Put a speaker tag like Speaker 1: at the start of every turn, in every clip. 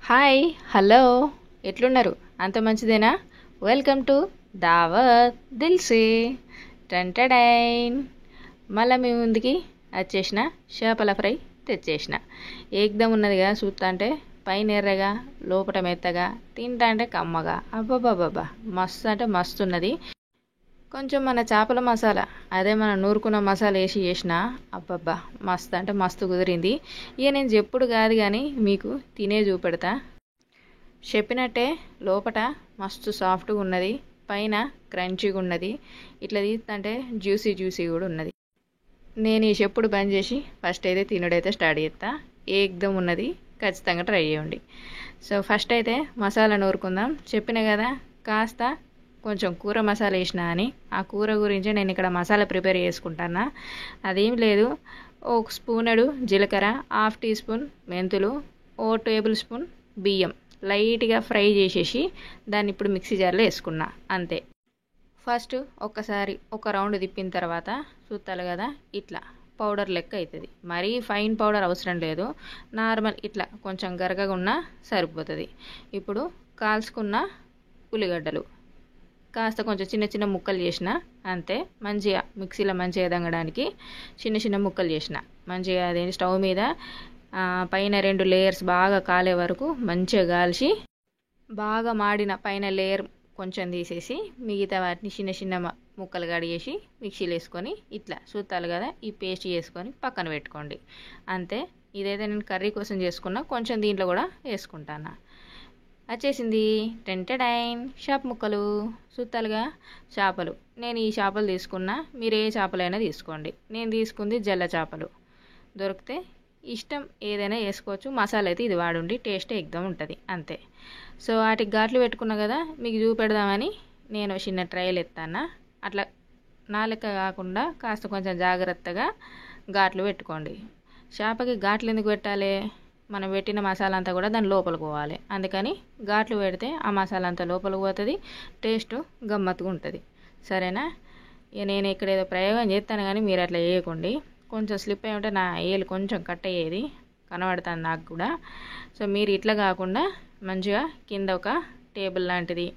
Speaker 1: Hi hello ఎట్లున్నారు? అంత మంచిదేనా? వెల్కమ్ టు దావత్ దిల్సే టంటడైన్. మళ్ళీ మీ ముందుకి వచ్చేసిన చేపల ఫ్రై తెచ్చేసిన. ఏకదం ఉన్నదిగా చూస్తా అంటే, పైన ఎర్రగా లోపట మెత్తగా, తింటా అంటే కమ్మగా, అబ్బబ్బబ్బబ్బా మస్తు అంటే మస్తు ఉన్నది. కొంచెం మన చేపల మసాలా, అదే మన నూరుకున్న మసాలా వేసి చేసిన, అబ్బబ్బా మస్తు అంటే మస్తు కుదిరింది. ఇక నేను చెప్పుడు కాదు కానీ మీకు తినే చూపెడతా. చెప్పినట్టే లోపట మస్తు సాఫ్ట్గా ఉన్నది, పైన క్రంచీగా ఉన్నది. ఇట్లా తీస్తుంటే జ్యూసీ జ్యూసీ కూడా ఉన్నది. నేను ఈ చెప్పుడు బంద్ చేసి ఫస్ట్ అయితే తినుడైతే స్టార్ట్ చేస్తా. ఏకదం ఉన్నది, ఖచ్చితంగా ట్రై చేయండి. సో ఫస్ట్ అయితే మసాలా నూరుకుందాం. చెప్పిన కదా కాస్త కొంచెం కూర మసాలా వేసిన అని, ఆ కూర గురించి నేను ఇక్కడ మసాలా ప్రిపేర్ చేసుకుంటాను. అదేం లేదు, ఒక స్పూనడు జీలకర్ర, హాఫ్ టీ స్పూన్ మెంతులు, ఓ టేబుల్ స్పూన్ బియ్యం లైట్గా ఫ్రై చేసేసి దాన్ని ఇప్పుడు మిక్సీ జార్లో వేసుకున్నా, అంతే. ఫస్ట్ ఒక్కసారి ఒక రౌండ్ తిప్పిన తర్వాత చూస్తాను కదా ఇట్లా పౌడర్ లెక్క అవుతుంది. మరీ ఫైన్ పౌడర్ అవసరం లేదు, నార్మల్ ఇట్లా కొంచెం గరగగా ఉన్నా సరిపోతుంది. ఇప్పుడు కాల్చుకున్న ఉల్లిగడ్డలు కాస్త కొంచెం చిన్న చిన్న ముక్కలు చేసిన, అంతే. మంచిగా మిక్సీలో మంచిగా దంగడానికి చిన్న చిన్న ముక్కలు చేసిన. మంచిగా అదేంటి స్టవ్ మీద పైన 2 లేయర్స్ బాగా కాలే వరకు మంచిగా కాల్చి, బాగా మాడిన పైన లేయర్ కొంచెం తీసేసి మిగతా వాటిని చిన్న చిన్న ముక్కలు కడిగేసి మిక్సీలో వేసుకొని ఇట్లా చూస్తాలు కదా ఈ పేస్ట్ చేసుకొని పక్కన పెట్టుకోండి, అంతే. ఇదైతే నేను కర్రీ కోసం చేసుకున్నా, కొంచెం దీంట్లో కూడా వేసుకుంటాను. వచ్చేసింది టెంటడైన్ చేప ముక్కలు. చూస్తాలుగా చేపలు, నేను ఈ చేపలు తీసుకున్నా, మీరు ఏ చేపలైనా తీసుకోండి. నేను తీసుకుంది జల్ల చేపలు. దొరికితే ఇష్టం ఏదైనా వేసుకోవచ్చు, మసాలా అయితే ఇది వాడుండి టేస్ట్ ఎగ్దం ఉంటుంది, అంతే. సో వాటికి ఘాట్లు పెట్టుకున్నా కదా మీకు చూపెడదామని నేను చిన్న ట్రయల్ ఎత్తాను. అట్లా నా లెక్క కాకుండా కాస్త కొంచెం జాగ్రత్తగా ఘాట్లు పెట్టుకోండి. చేపకి ఘాట్లు ఎందుకు పెట్టాలి? మనం పెట్టిన మసాలా అంతా కూడా దాని లోపలికి పోవాలి, అందుకని ఘాట్లు పెడితే ఆ మసాలా అంతా లోపలికి పోతుంది, టేస్ట్ గమ్మత్తుగా ఉంటుంది, సరేనా? ఇక నేను ఇక్కడ ఏదో ప్రయోగం చేస్తాను కానీ మీరు అట్లా చేయకండి. కొంచెం స్లిప్ అయి ఉంటే నా ఏలు కొంచెం కట్ అయ్యేది కనబడుతుంది నాకు కూడా. సో మీరు ఇట్లా కాకుండా మంచిగా కింద ఒక టేబుల్ లాంటిది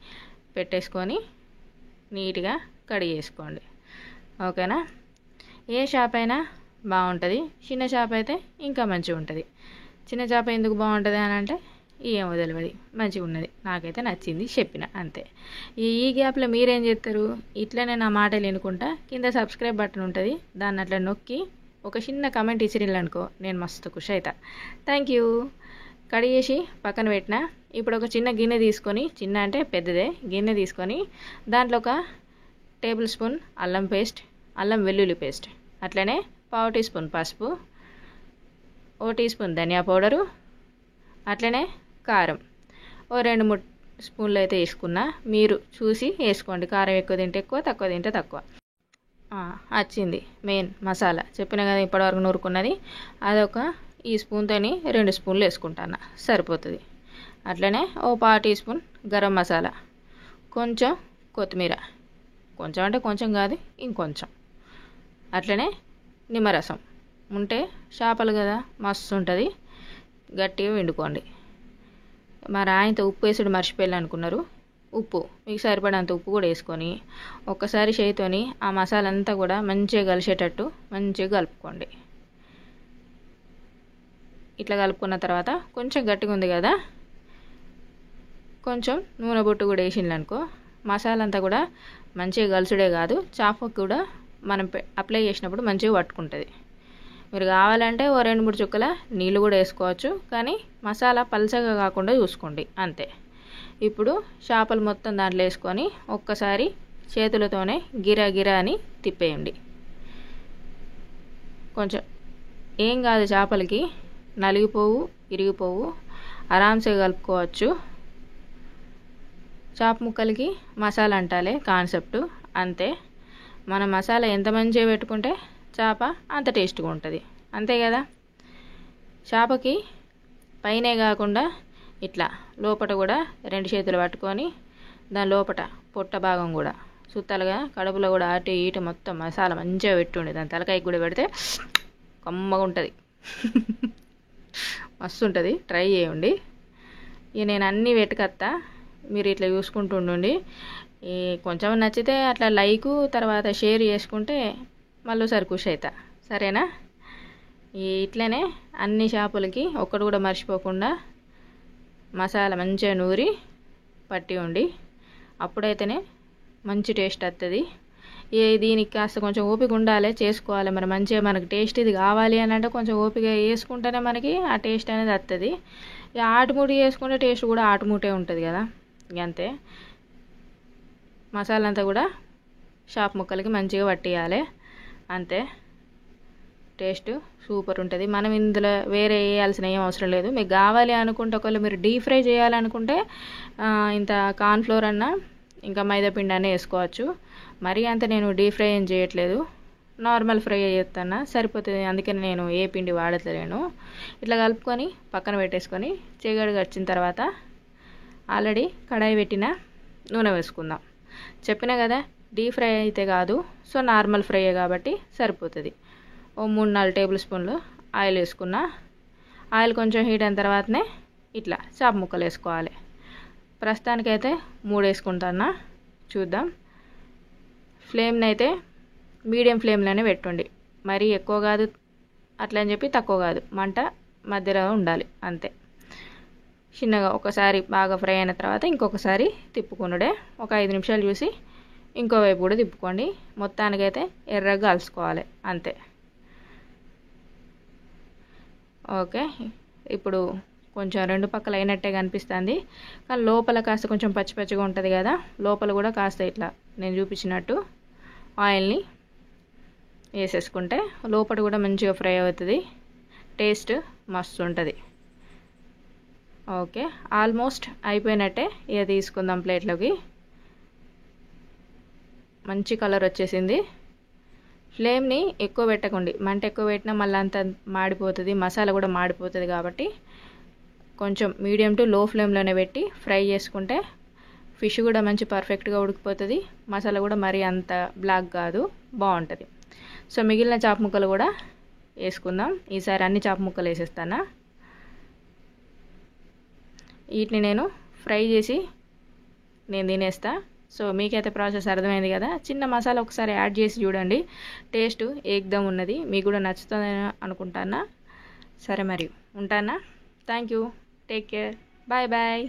Speaker 1: పెట్టేసుకొని నీట్గా కడిగేసుకోండి, ఓకేనా? ఏ చేప అయినా బాగుంటుంది, చిన్న చేప అయితే ఇంకా మంచిగా ఉంటుంది. చిన్న చేప ఎందుకు బాగుంటుంది అని అంటే ఏమో తెలియదు, మంచిగా ఉన్నది, నాకైతే నచ్చింది చెప్పిన, అంతే. ఈ గ్యాప్లో మీరేం చేస్తారు? ఇట్లనే నా మాటలు వినుకుంటా కింద సబ్స్క్రైబ్ బటన్ ఉంటుంది, దాన్ని అట్లా నొక్కి ఒక చిన్న కమెంట్ ఇచ్చిరిల్లనుకో నేను మస్తు ఖుషి అవుతా. Thank you. కడిగేసి పక్కన పెట్టిన. ఇప్పుడు ఒక చిన్న గిన్నె తీసుకొని, చిన్న అంటే పెద్దదే గిన్నె తీసుకొని దాంట్లో ఒక టేబుల్ స్పూన్ అల్లం పేస్ట్, అల్లం వెల్లుల్లి పేస్ట్, అట్లనే పావు టీ స్పూన్ పసుపు, ఓ టీ స్పూన్ ధనియా పౌడరు, అట్లనే కారం ఓ 2-3 స్పూన్లు అయితే వేసుకున్నా. మీరు చూసి వేసుకోండి, కారం ఎక్కువ తింటే ఎక్కువ, తక్కువ తింటే తక్కువ. వచ్చింది మెయిన్ మసాలా, చెప్పిన కదా ఇప్పటివరకు నూరుకున్నది, అదొక ఈ స్పూన్తోని 2 స్పూన్లు వేసుకుంటాను, సరిపోతుంది. అట్లనే ఓ పావు టీ స్పూన్ గరం మసాలా, కొంచెం కొత్తిమీర, కొంచెం అంటే కొంచెం కాదు ఇంకొంచెం, అట్లనే నిమ్మరసం ఉంటే చేపలు కదా మస్తు ఉంటుంది, గట్టిగా వండుకోండి. మరి ఆయనతో ఉప్పు వేసుడు మర్చిపోయాలి అనుకున్నారు, ఉప్పు మీకు సరిపడంత ఉప్పు కూడా వేసుకొని ఒక్కసారి చేయితోని ఆ మసాలా అంతా కూడా మంచిగా కలిసేటట్టు మంచిగా కలుపుకోండి. ఇట్లా కలుపుకున్న తర్వాత కొంచెం గట్టిగా ఉంది కదా, కొంచెం నూనె బొట్టు కూడా వేసిండ్రనుకో మసాలా అంతా కూడా మంచిగా కలుసుడే కాదు, చేపకు కూడా మనం అప్లై చేసినప్పుడు మంచిగా పట్టుకుంటుంది. మీరు కావాలంటే ఓ 2-3 చుక్కల నీళ్ళు కూడా వేసుకోవచ్చు, కానీ మసాలా పల్చగా కాకుండా చూసుకోండి, అంతే. ఇప్పుడు చేపలు మొత్తం దాంట్లో వేసుకొని ఒక్కసారి చేతులతోనే గిరా గిరా అని తిప్పేయండి. కొంచెం ఏం కాదు, చేపలకి నలిగిపోవు ఇరిగిపోవు, ఆరామ్సే కలుపుకోవచ్చు. చేప ముక్కలకి మసాలా అంటాలే కాన్సెప్టు, అంతే. మన మసాలా ఎంత మంచిగా పెట్టుకుంటే చేప అంత టేస్ట్గా ఉంటుంది, అంతే కదా. చేపకి పైనే కాకుండా ఇట్లా లోపట కూడా 2 చేతులు పట్టుకొని దాని లోపట పొట్ట భాగం కూడా చూస్తాలుగా కడుపులో కూడా అటు ఇటు మొత్తం మసాలా మంచిగా పెట్టుండి దాని తలకాయకి కూడా పెడితే కమ్మగా ఉంటుంది, మస్తు ఉంటుంది, ట్రై చేయండి. ఇక నేను అన్నీ వెతుకత్తా, మీరు ఇట్లా చూసుకుంటూ ఉండండి. ఈ కొంచెం నచ్చితే అట్లా లైకు తర్వాత షేర్ చేసుకుంటే మళ్ళీసారి ఖుషి అవుతా, సరేనా? ఇట్లనే అన్ని చేపలకి ఒక్కటి కూడా మర్చిపోకుండా మసాలా మంచిగా నూరి పట్టి ఉండి, అప్పుడైతేనే మంచి టేస్ట్ వస్తుంది. దీనికి కాస్త కొంచెం ఓపిక ఉండాలి, చేసుకోవాలి. మరి మంచిగా మనకు టేస్ట్ ఇది కావాలి అని అంటే కొంచెం ఓపిక వేసుకుంటేనే మనకి ఆ టేస్ట్ అనేది వస్తుంది. ఇక ఆటుమూటి వేసుకుంటే టేస్ట్ కూడా ఆటుమూటే ఉంటుంది కదా, అంతే. మసాలా అంతా కూడా షాప్ ముక్కలకి మంచిగా పట్టియాలి, అంతే. టేస్ట్ సూపర్ ఉంటుంది. మనం ఇందులో వేరే వేయాల్సిన ఏం అవసరం లేదు. మీకు కావాలి అనుకుంటే ఒకవేళ మీరు డీప్ ఫ్రై చేయాలనుకుంటే ఇంత కార్న్ఫ్లోర్ అన్నా ఇంకా మైదా పిండి అన్నీ వేసుకోవచ్చు. మరీ అంత నేను డీప్ ఫ్రై ఏం చేయట్లేదు, నార్మల్ ఫ్రై చేస్తాను, సరిపోతుంది. అందుకని నేను ఏ పిండి వాడట్లేను. ఇట్లా కలుపుకొని పక్కన పెట్టేసుకొని చెగడుగా వచ్చిన తర్వాత ఆల్రెడీ కడాయి పెట్టిన నూనె వేసుకుందాం. చెప్పినా కదా డీప్ ఫ్రై అయితే కాదు, సో నార్మల్ ఫ్రై కాబట్టి సరిపోతుంది. ఓ 3-4 టేబుల్ స్పూన్లు ఆయిల్ వేసుకున్నా. ఆయిల్ కొంచెం హీట్ అయిన తర్వాతనే ఇట్లా చేప ముక్కలు వేసుకోవాలి. ప్రస్తుతానికైతే 3 వేసుకుంటాను, చూద్దాం. ఫ్లేమ్ని అయితే మీడియం ఫ్లేమ్లోనే పెట్టుండి, మరీ ఎక్కువ కాదు అట్లా అని చెప్పి తక్కువ కాదు, మంట మధ్యలో ఉండాలి, అంతే. చిన్నగా ఒకసారి బాగా ఫ్రై అయిన తర్వాత ఇంకొకసారి తిప్పుకునుడే. ఒక 5 నిమిషాలు చూసి ఇంకోవైపు కూడా తిప్పుకోండి. మొత్తానికైతే ఎర్రగా కలుసుకోవాలి, అంతే. ఓకే, ఇప్పుడు కొంచెం 2 పక్కల అయినట్టే కనిపిస్తుంది, కానీ లోపల కాస్త కొంచెం పచ్చి పచ్చిగా ఉంటుంది కదా, లోపల కూడా కాస్త ఇట్లా నేను చూపించినట్టు ఆయిల్ని వేసేసుకుంటే లోపల కూడా మంచిగా ఫ్రై అవుతుంది, టేస్ట్ మస్తు ఉంటుంది. ఓకే, ఆల్మోస్ట్ అయిపోయినట్టే. ఇక తీసుకుందాం ప్లేట్లోకి. మంచి కలర్ వచ్చేసింది. ఫ్లేమ్ని ఎక్కువ పెట్టకండి, మంట ఎక్కువ పెట్టినా మళ్ళీ అంత మాడిపోతుంది, మసాలా కూడా మాడిపోతుంది. కాబట్టి కొంచెం మీడియం టు లో ఫ్లేమ్లోనే పెట్టి ఫ్రై చేసుకుంటే ఫిష్ కూడా మంచి పర్ఫెక్ట్గా ఉడికిపోతుంది, మసాలా కూడా మరీ అంత బ్లాక్ కాదు, బాగుంటుంది. సో మిగిలిన చేప ముక్కలు కూడా వేసుకుందాం. ఈసారి అన్ని చేప ముక్కలు వేసేస్తాను. వీటిని నేను ఫ్రై చేసి నేను తినేస్తా. సో మీకైతే ప్రాసెస్ అర్థమైంది కదా. చిన్న మసాలా ఒకసారి యాడ్ చేసి చూడండి, టేస్ట్ ఏకదమ్ ఉన్నది, మీకు కూడా నచ్చుతుందని అనుకుంటానా. సరే మరి ఉంటానా, thank you, take care, bye bye.